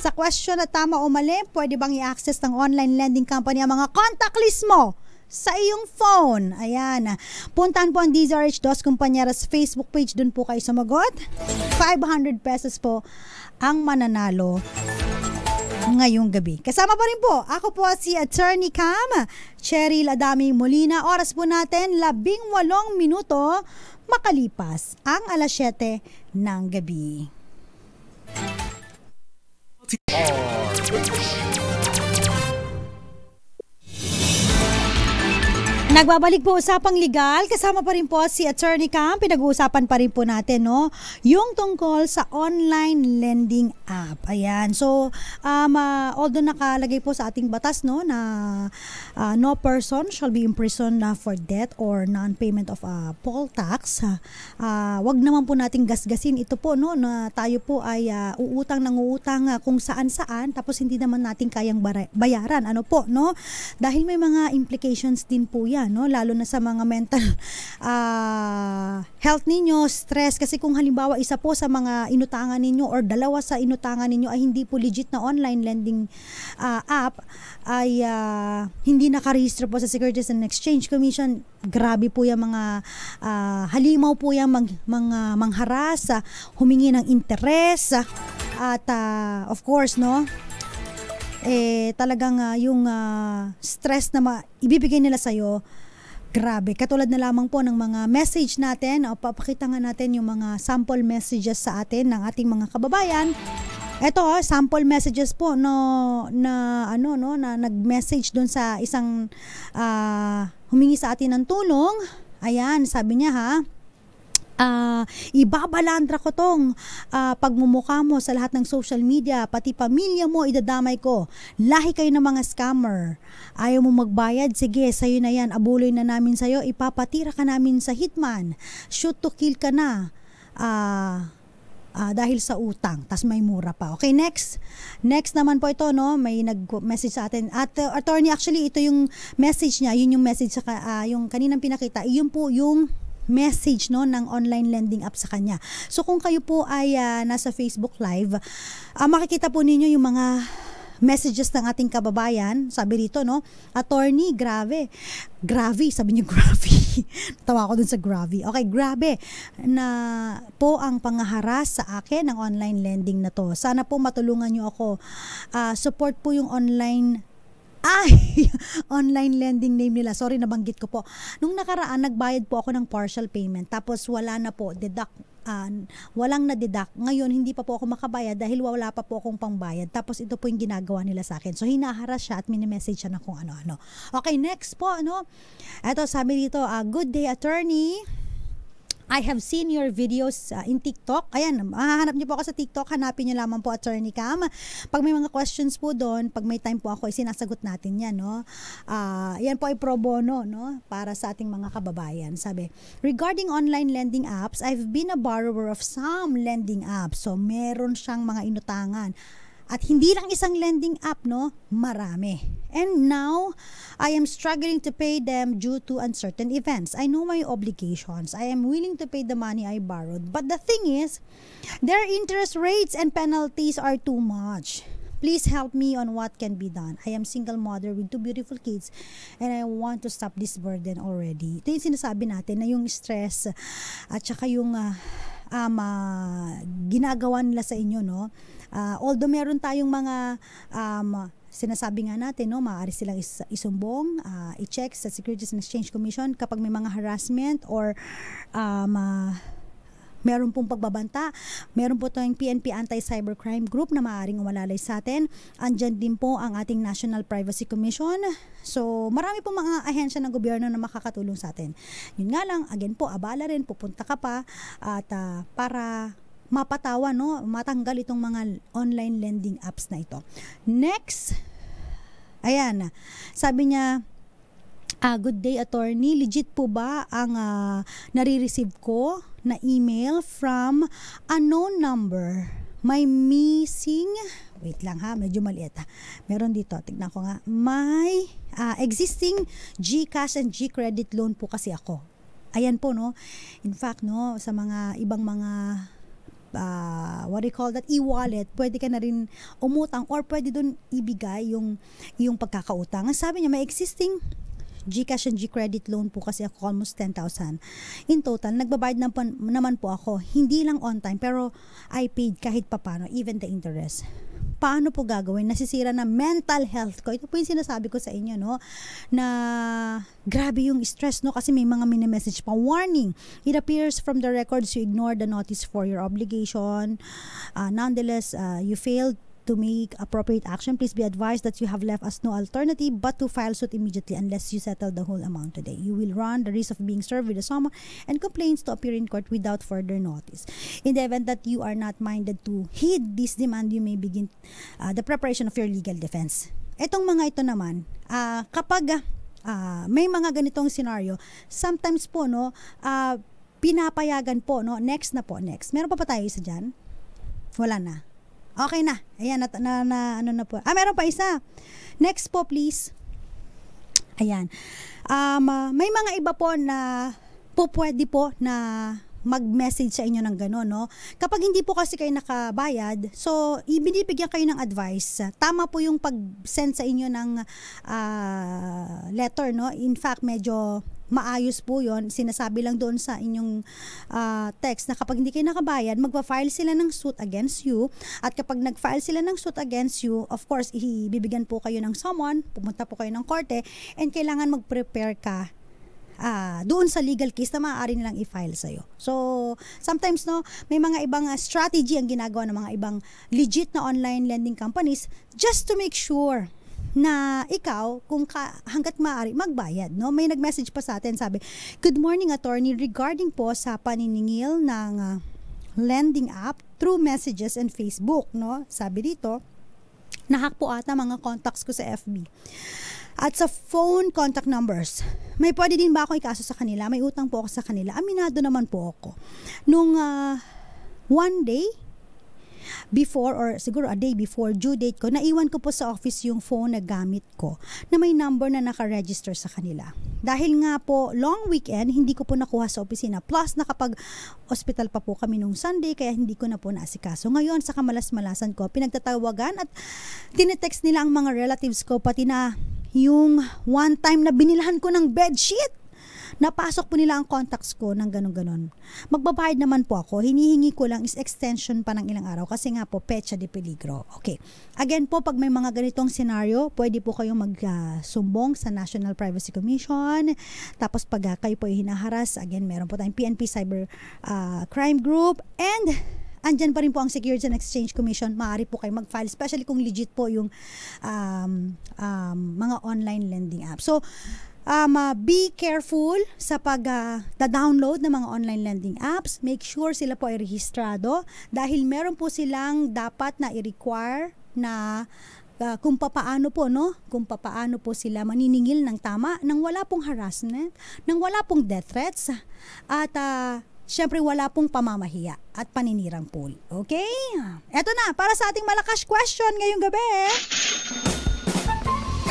Sa question na tama o mali, pwede bang i-access ng online lending company ang mga contact list mo sa iyong phone? Ayan. Puntahan po ang DZRH Dos Compañeras Facebook page. Doon po kayo sumagot. 500 pesos po ang mananalo ngayong gabi. Kasama pa rin po, ako po si Attorney Cam, Cheryl Adami Molina. Oras po natin, 18 minuto makalipas ang 7:00 ng gabi. Nagbabalik po usapang legal, kasama pa rin po si Attorney Cam. Pinag-uusapan pa rin po natin, no, yung tungkol sa online lending app. Ayan. So, although nakalagay po sa ating batas, no, na no person shall be imprisoned for debt or non-payment of poll tax, wag naman po nating gasgasin ito po, no, na tayo po ay uutang kung saan-saan, tapos hindi naman natin kayang bayaran. Ano po, no? Dahil may mga implications din po yan, no, lalo na sa mga mental health ninyo, stress, kasi kung halimbawa isa po sa mga inutangan ninyo or dalawa sa inutangan ninyo ay hindi po legit na online lending app, ay hindi nakarehistro po sa Securities and Exchange Commission, grabe po yung mga halimaw po yung mga mangharas, humingi ng interes, at of course, no, talagang yung stress na ibibigay nila sa'yo, grabe. Katulad na lamang po ng mga message natin, o papakita nga natin yung mga sample messages sa atin ng ating mga kababayan. Ito, sample messages po na nag-message doon sa isang humingi sa atin ng tulong. Ayan, sabi niya, ibabalandra ko tong pagmumukha mo sa lahat ng social media, pati pamilya mo idadamay ko. Lahi kayo ng mga scammer. Ayaw mo magbayad? Sige, sa'yo na yan. Abuloy na namin sa'yo. Ipapatira ka namin sa hitman. Shoot to kill ka na. Dahil sa utang. Tas may mura pa. Okay, next. Next naman po ito, no? May nag-message sa atin. At attorney, actually, ito yung message niya. Yun yung message sa yung kaninang pinakita. Yun po yung message, no, ng online lending app sa kanya. So kung kayo po ay nasa Facebook Live, makikita po ninyo yung mga messages ng ating kababayan. Sabi dito, no, attorney, grabe, sabi niyo grabe. Tawa ko dun sa grabe. Okay, grabe na po ang pangaharas sa akin ng online lending na to. Sana po matulungan niyo ako. Support po yung online online lending name nila. Sorry, nabanggit ko po. Nung nakaraan, nagbayad po ako ng partial payment. Tapos wala na po, walang na-deduct. Ngayon, hindi pa po ako makabayad dahil wala pa po akong pangbayad. Tapos ito po yung ginagawa nila sa akin. So, hinaharas siya at mini-message siya na kung ano-ano. Okay, next po, ano? Ito, sabi dito, good day, attorney. I have seen your videos in TikTok. Ayan, mahahanap niyo po ako sa TikTok. Hanapin niyo lamang po Attorney Cam. Pag may mga questions po doon, pag may time po ako, sinasagot natin yan, no? Yan po ay pro bono, no? Para sa ating mga kababayan. Sabi, regarding online lending apps, I've been a borrower of some lending apps. So, meron siyang mga inutangan. At hindi lang isang lending app, no? Marami. And now, I am struggling to pay them due to uncertain events. I know my obligations. I am willing to pay the money I borrowed. But the thing is, their interest rates and penalties are too much. Please help me on what can be done. I am single mother with 2 beautiful kids and I want to stop this burden already. Ito yung sinasabi natin na yung stress at saka yung ginagawa nila sa inyo, no? Although meron tayong mga sinasabi nga natin, no, maaari silang isumbong, i-check sa Securities and Exchange Commission kapag may mga harassment or meron pong pagbabanta. Meron po tayong PNP Anti-Cybercrime Group na maaaring umalalay sa atin. Andyan din po ang ating National Privacy Commission. So, marami po mga ahensya ng gobyerno na makakatulong sa atin. Yun nga lang, again po, abala rin, pupunta ka pa at para mapatawa, no, matanggal itong mga online lending apps na ito. Next, ayan, sabi niya, good day, attorney. Legit po ba ang nare-receive ko na email from unknown number? May missing, wait lang ha, medyo maliit ha. Meron dito, tignan ko nga. May existing GCash and GCredit loan po kasi ako. Ayan po, no. In fact, no, sa mga ibang mga what do you call that, e-wallet, pwede ka na rin umutang or pwede dun ibigay yung pagkakautang. Ang sabi niya, may existing GCash and GCredit loan po kasi ako, almost 10,000. In total, nagbabayad naman po ako. Hindi lang on time, pero I paid kahit papano, even the interest. Paano po gagawin? Nasisira na mental health ko. Ito po yung sinasabi ko sa inyo, no? Na grabe yung stress, no? Kasi may mga mini-message pa. Warning, it appears from the records you ignored the notice for your obligation. Nonetheless, you failed to make appropriate action, please be advised that you have left us no alternative but to file suit immediately unless you settle the whole amount today. You will run the risk of being served with a summons and complaints to appear in court without further notice. In the event that you are not minded to heed this demand, you may begin the preparation of your legal defense. Itong mga ito naman, kapag may mga ganitong scenario, sometimes po, no, pinapayagan po, no, next. Meron pa tayo isa dyan? Wala na. Okay na. Ayan, ano na po. Meron pa isa. Next po, please. Ayan. May mga iba po na pwede po na mag-message sa inyo ng gano'n, no? Kapag hindi po kasi kayo nakabayad, so ibinibigyan kayo ng advice. Tama po yung pag-send sa inyo ng letter, no? In fact, medyo maayos po yon. Sinasabi lang doon sa inyong text na kapag hindi kayo nakabayad, magpa-file sila ng suit against you. At kapag nag-file sila ng suit against you, of course, ibibigyan po kayo ng summon, pumunta po kayo ng korte, and kailangan mag-prepare ka doon sa legal case na maaari nilang i-file sa'yo. So, sometimes, no, may mga ibang strategy ang ginagawa ng mga ibang legit na online lending companies just to make sure na ikaw, kung hanggat maaari, magbayad, no? May nag-message pa sa atin, sabi, "Good morning, attorney. Regarding po sa paniningil ng lending app through messages and Facebook," no? Sabi dito, "Nahack po ata mga contacts ko sa FB. At sa phone contact numbers. May pwede din ba ako ikaso sa kanila? May utang po ako sa kanila. Aminado naman po ako. Nung one day before, or siguro a day before due date ko, naiwan ko po sa office yung phone na gamit ko na may number na naka-register sa kanila. Dahil nga po, long weekend, hindi ko po nakuha sa opisina. Plus, nakapag-hospital pa po kami nung Sunday, kaya hindi ko na po naasikaso. Ngayon, sa kamalas-malasan ko, pinagtatawagan at tinetext nila ang mga relatives ko, pati na yung one time na binilahan ko ng bedsheet. Napasok po nila ang contacts ko ng ganon-ganon. Magbabayad naman po ako. Hinihingi ko lang is extension pa ng ilang araw kasi nga po, pecha de peligro." Okay. Again po, pag may mga ganitong scenario, pwede po kayong magsumbong sa National Privacy Commission. Tapos pag kayo po hinaharas, again, meron po tayong PNP Cyber Crime Group, and andyan pa rin po ang Securities and Exchange Commission. Maaari po kayo mag-file, especially kung legit po yung mga online lending apps. So, be careful sa pag-download ng mga online lending apps. Make sure sila po ay rehistrado dahil meron po silang dapat na i-require na kung papaano po, no? Kung papaano po sila maniningil ng tama nang wala pong harassment, nang wala pong death threats, at syempre wala pong pamamahiya at paninirang pool. Okay? Eto na, para sa ating malakas question ngayong gabi.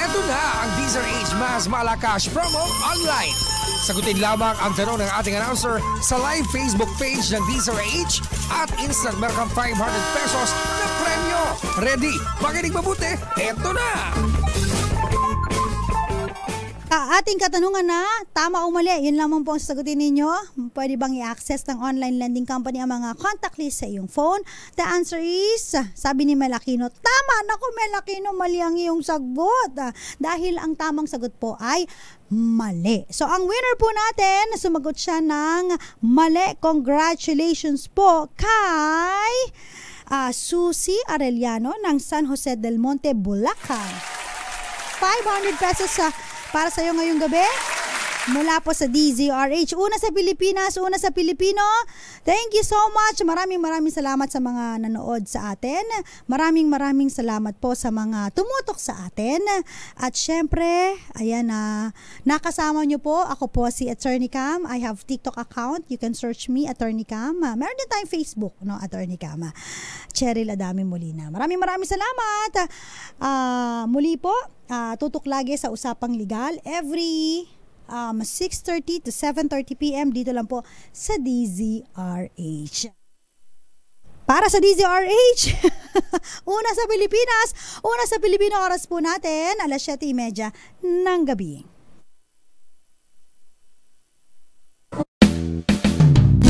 Eto na ang DZRH Mas Malakas Promo Online. Sagutin lamang ang tanong ng ating announcer sa live Facebook page ng DZRH at instant meron kang 500 pesos na premyo. Ready? Makinig mabuti. Eto na! Ating katanungan na, tama o mali, yun lamang po ang sasagutin ninyo. Pwede bang i-access ng online lending company ang mga contact list sa iyong phone? The answer is, sabi ni Melakino, tama. Naku, Melakino, mali ang iyong sagot. Dahil ang tamang sagot po ay mali. So, ang winner po natin, sumagot siya ng mali. Congratulations po kay Susie Arellano ng San Jose del Monte, Bulacan. 500 pesos para sa iyo ngayong gabi mula po sa DZRH. Una sa Pilipinas, una sa Pilipino. Thank you so much. Maraming salamat sa mga nanood sa atin. Maraming salamat po sa mga tumutok sa atin. At syempre, ayan na, nakasama nyo po. Ako po si Attorney Cam. I have TikTok account. You can search me, Attorney Cam. Meron din tayong Facebook, no, Attorney Cam. Cheryl Adami Molina. Maraming salamat. Muli po, tutok lagi sa Usapang Legal every 6:30 to 7:30 p.m. dito lang po sa DZRH. Para sa DZRH, una sa Pilipinas, una sa Pilipino, oras po natin, 7:30 ng gabi.